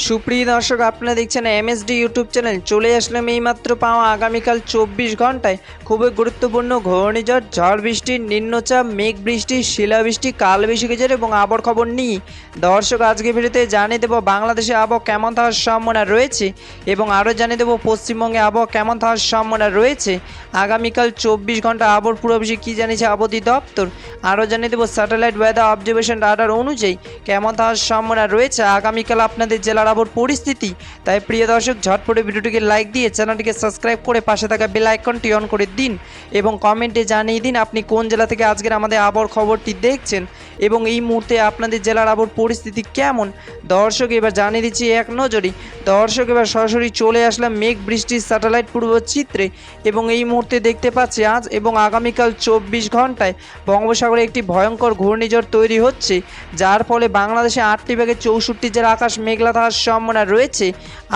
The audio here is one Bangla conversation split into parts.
সুপ্রিয় দর্শক, আপনারা দেখছেন এমএসডি ইউটিউব চ্যানেল। চলে আসলাম এইমাত্র পাওয়া আগামীকাল 24 ঘন্টায় খুবই গুরুত্বপূর্ণ ঘূর্ণিঝড়, ঝড় বৃষ্টি, নিম্নচাপ, মেঘ বৃষ্টি, শিলাবৃষ্টি, কালবৈশাখী ঝড় এবং আবহাওয়ার খবর নিয়ে দর্শক আজকে ভিডিওতে জানিয়ে দেবো বাংলাদেশে আবহাওয়া কেমন থাকার সম্ভাবনা রয়েছে এবং আরও জানিয়ে দেবো পশ্চিমবঙ্গে আবহাওয়া কেমন থাকার সম্ভাবনা রয়েছে। আগামীকাল 24 ঘন্টা আবহাওয়ার পূর্বাভাসে কী জানিয়েছে আবহাওয়া দপ্তর, আরও জানিয়ে দেবো স্যাটেলাইট ওয়েদার অবজারভেশন রাডার অনুযায়ী কেমন থাকার সম্ভাবনা রয়েছে আগামীকাল আপনাদের জেলার আবহাওয়ার পরিস্থিতি। তাই প্রিয় দর্শক, ঝটপটে ভিডিওটিকে লাইক দিয়ে চ্যানেলটিকে সাবস্ক্রাইব করে পাশে থাকা বেল আইকনটি অন করে দিন এবং কমেন্টে জানিয়ে দিন আপনি কোন জেলা থেকে আজকের আমাদের আবহাওয়ার খবরটি দেখছেন এবং এই মুহূর্তে আপনাদের জেলার আবহাওয়ার পরিস্থিতি কেমন। দর্শক এবার জানিয়ে দিচ্ছি এক নজরই। দর্শক এবার সরাসরি চলে আসলাম মেঘ বৃষ্টির স্যাটেলাইট পূর্বচিত্রে এবং এই মুহূর্তে দেখতে পাচ্ছি আজ এবং আগামীকাল 24 ঘন্টায় বঙ্গোপসাগরে একটি ভয়ঙ্কর ঘূর্ণিঝড় তৈরি হচ্ছে, যার ফলে বাংলাদেশে 8টি ভাগে 64 জেলা আকাশ মেঘলা থাকার সম্ভাবনা রয়েছে।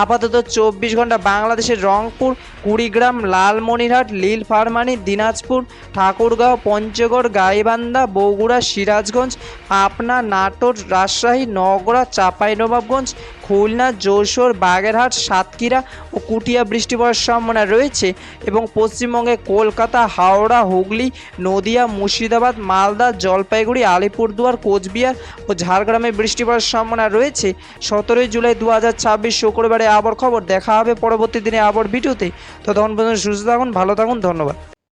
আপাতত 24 ঘন্টা বাংলাদেশের রংপুর, কুড়িগ্রাম, লালমনিরহাট, নীলফামারী, দিনাজপুর, ঠাকুরগাঁও, পঞ্চগড়, গাইবান্ধা, বগুড়া, সিরাজগঞ্জ, পাবনা, নাটোর, রাজশাহী, নওগাঁ, চাঁপাইনবাবগঞ্জ, খুলনা, যশোর, বাগেরহাট, সাতক্ষীরা ও কুটিয়া বৃষ্টি পড়ার সম্ভাবনা রয়েছে এবং পশ্চিমবঙ্গে কলকাতা, হাওড়া, হুগলি, নদিয়া, মুর্শিদাবাদ, মালদা, জলপাইগুড়ি, আলিপুরদুয়ার, কোচবিহার ও ঝাড়গ্রামে বৃষ্টি পড়ার সম্ভাবনা রয়েছে। 17 জুলাই 2026 শুক্রবারে আবহাওয়ার খবর। দেখা হবে পরবর্তী দিনে আবহাওয়ার ভিডিওতে। ততক্ষণ পর্যন্ত সুস্থ থাকুন, ভালো থাকুন, ধন্যবাদ।